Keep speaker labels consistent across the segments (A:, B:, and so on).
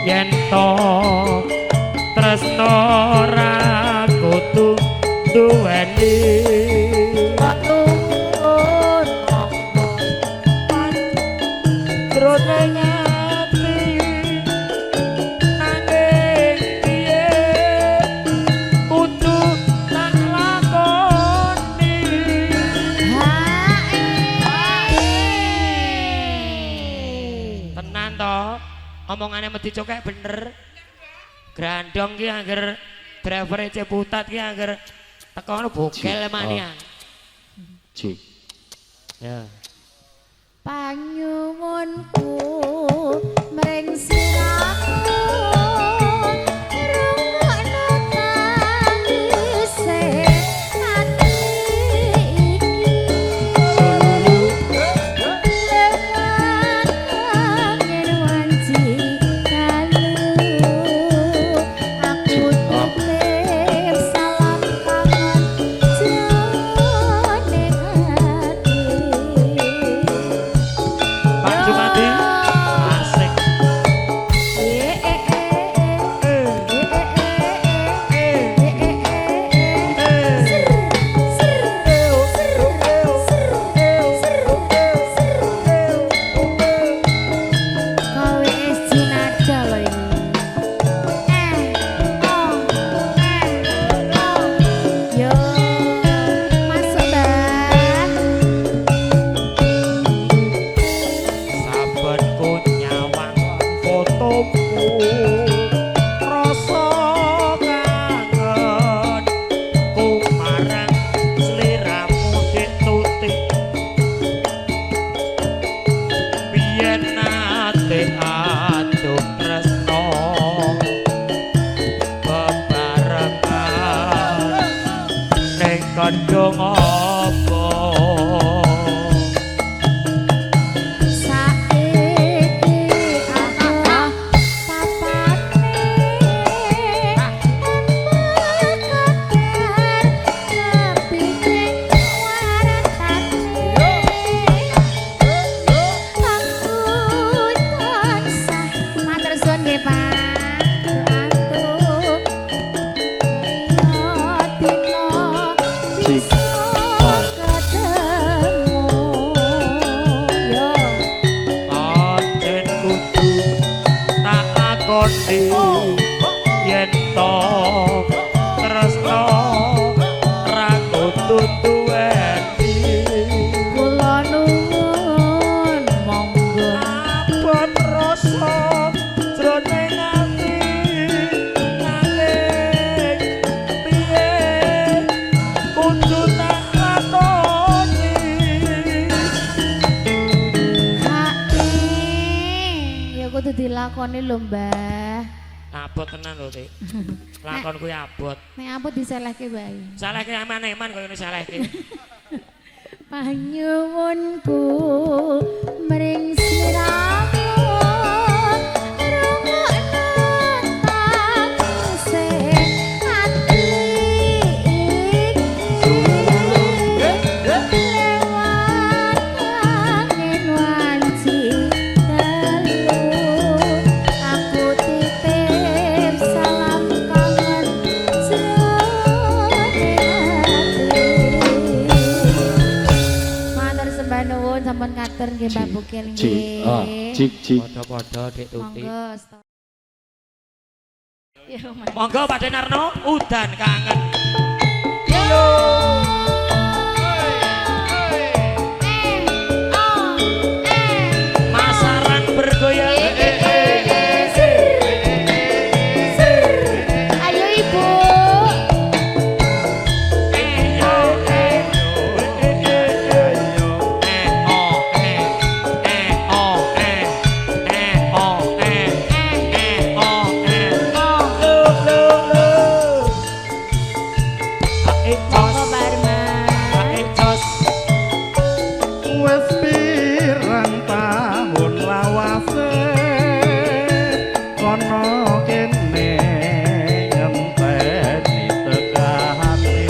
A: yen to tresno ra kudu duweni jroning ati nanging piye kudu tak lakoni tenan to omongane mesti cokek bener grandong ki angger driver Ciputat ki angger teko bogel manian
B: Cik
A: ya
C: panyuwunku mring siramu rungokno tangise ati iki lewat angin wanci dalu aku titip salam kangen jroning ati
A: Pak Jumadi asik sabenku nyawang fotomu rasa kangen ku marang sliramu Dik Tuti biyen nate aduh tresno bebarengan ning kandhung apa Pancen kudu tak lakoni yen to tresno ra kudu duweni
C: kula nuwun monggo
A: abot rasa jroning ati nanging piye kudu tak lakoni
C: ya kudu dilakoni lho Mbah
A: abot tenan lho Dik lakon kuwi abot
C: nek ampun diselehke bae
A: salahke eman-eman kaya ngene salahke
C: panyuwunku mring sliramu rungokno tangise ati lewat angin wanci dalu aku titip salam kangen jroning ati matur sembah nuwun sampun katur nggih Mbak Bukil nggih.
B: Cik
A: padha-padha Dik Tuti
C: Monggo. Ya,
A: monggo Pak Denarno udan kangen masaran bergoyang
C: Ayo Ibu. Monggo Barman.
D: Wes pirang tahun lawase kono kene ngenteni tekane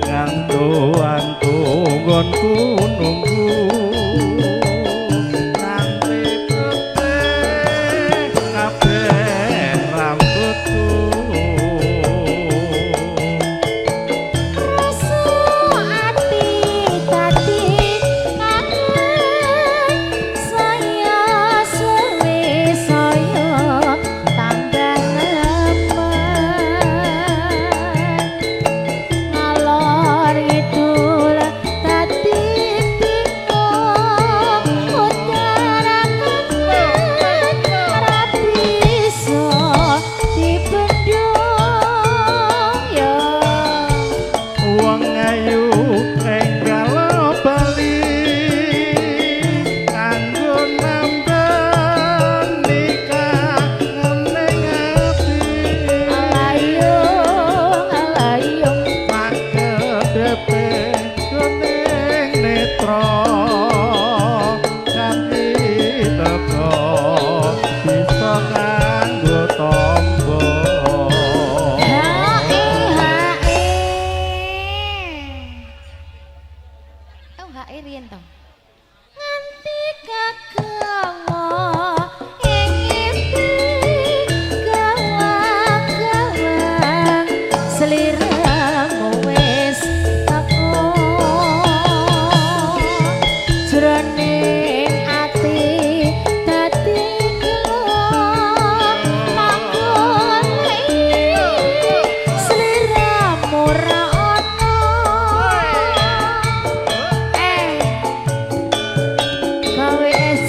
D: ngantu-antu nggonku nunggu nganti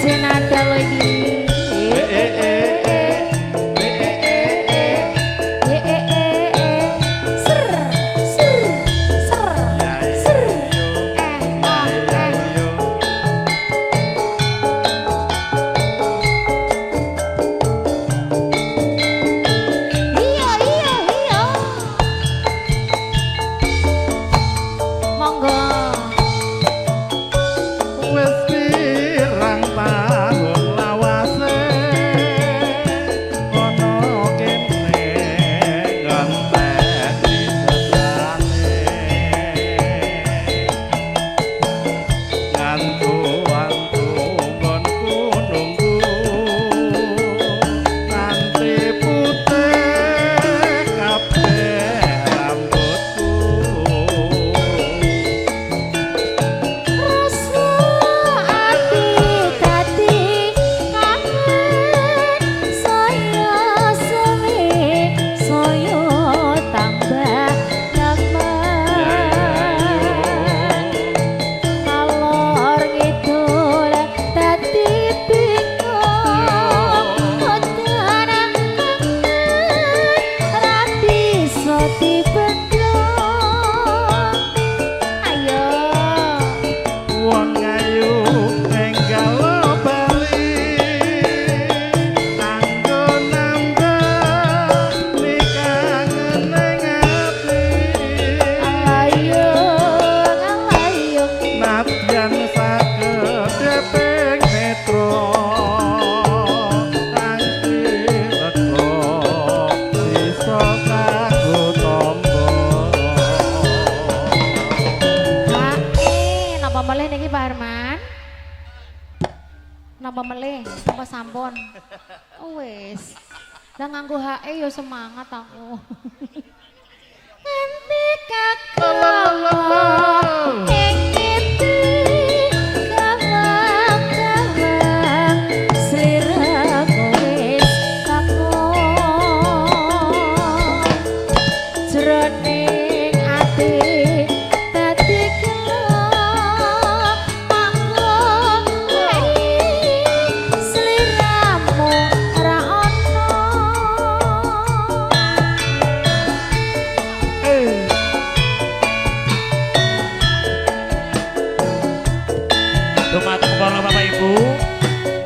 C: senada lo iki. Ser, ser, ser, ser. Iya, iya, iya. Monggo.
D: Wis pirang tahun lawase ana kene ngenteni sesane ngantu-antu nggonku nunggu nanti putih kabeh rambutku.
C: Rasa ati dadi kangen saya suwi saya tambah nyaman ngalor ngidul dadi bingung udan kangen ra bisa dibendung ayo
D: Wong ayu enggal bali kanggo nambah nikangen ning ati
C: alayung alayung
D: nadyan saged ping metro kanthi lega sisa kanggo tombo.
C: napa melih niki Pak Herman? Napa melih? Apa sampun? Oh wis. Lah nganggo HE ya semangat aku. Nganti kakak ing kiti kawang-kawang sliraku wis kakung jroning ati dadi gelap mangko sliramu ra ono.
A: Dumateng para Bapak Ibu,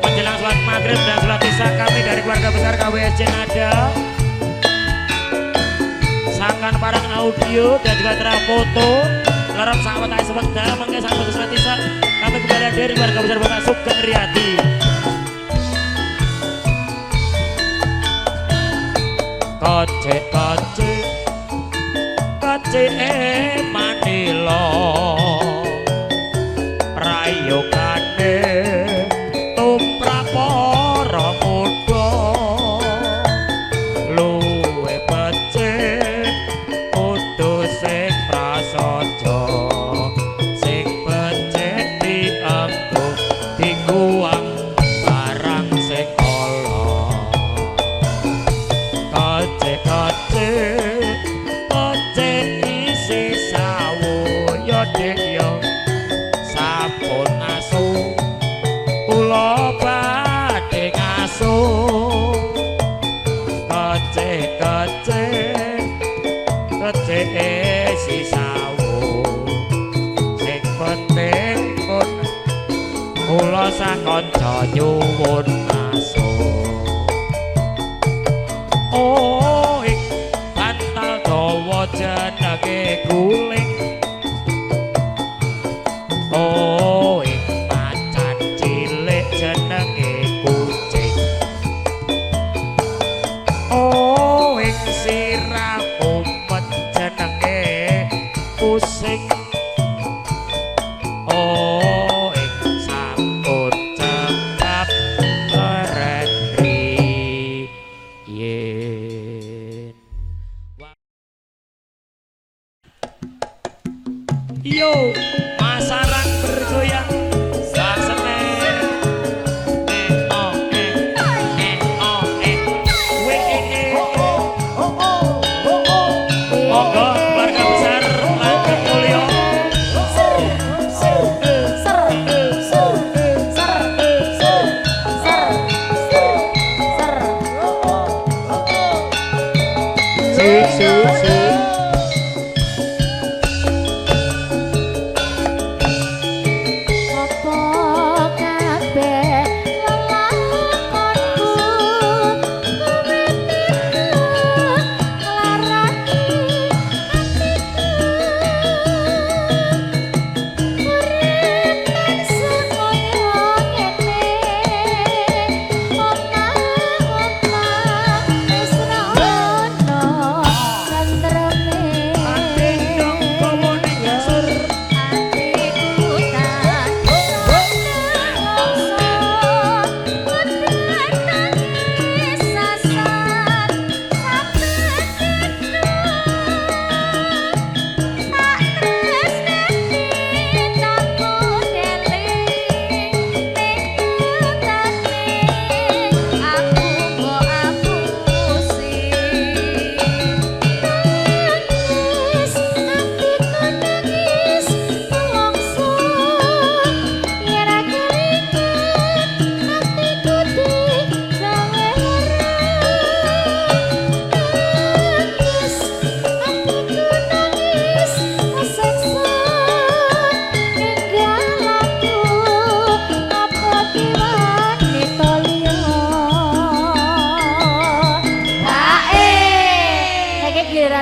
A: menjelang sholat maghrib dan sholat isya kami dari keluarga besar KWSC Nada sangkan parang audio dan juga foto larap sahabat saya sebentar mangga sampai sholat isya kami kembali hadir keluarga besar Bapak Sugeng Riyadi. Kocek kocek kocek manila prayogane tumrap para muda luwe becik kudu sing prasaja sing becik dianggo dikuwang barang sing ala kocek kocek kocek isi sawuya dek yo sampun asu kula badhe ngaso kocek kocek kocek isi sawu sing penting pun kula sakanca nyuwun ngaso oh ik bantal dawa jenenge guling oh ik macan cilik jenenge kucing oh ik sirah umpet jenenge pusing oh ik sampun cekap keren riyen
C: Apa kabeh lelakonku kowe nglarani urip semoyo ngene omah-omah wis ra ono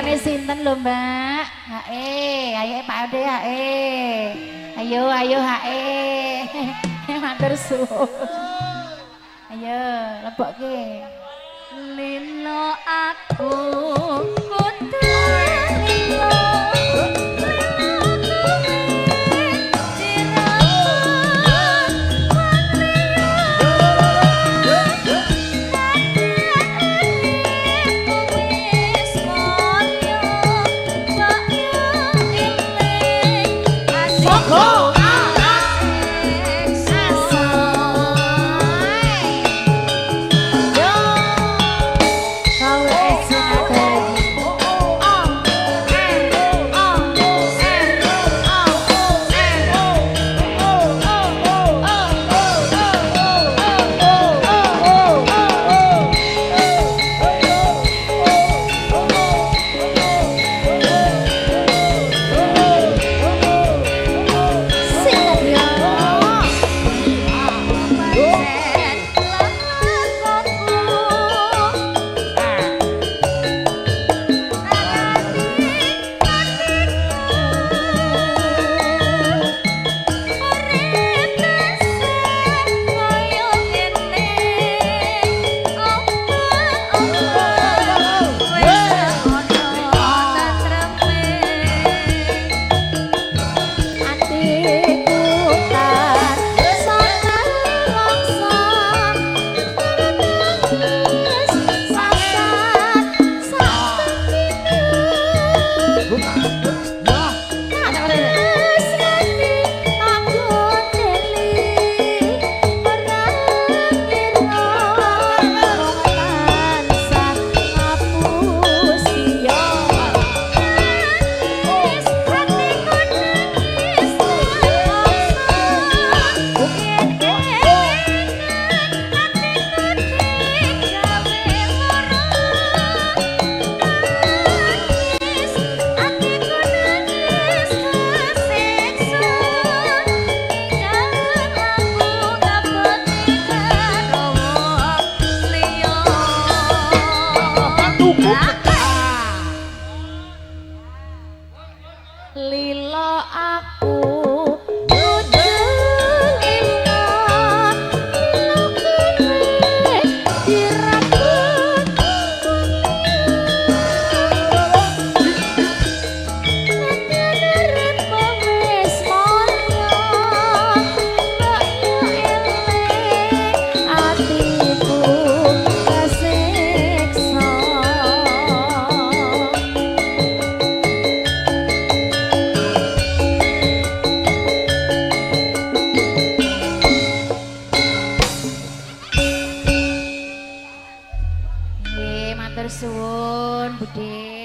C: tentreme sinten lho Mbak? Ayo Pak Ode ayo hae. Matur suwun. Ayo lebokke. Lilo aku kudu lilo. Lilo aku nuju lilo kene dirabut ngerep wis mulya atiku kesiksa. Matur suwun Budhe.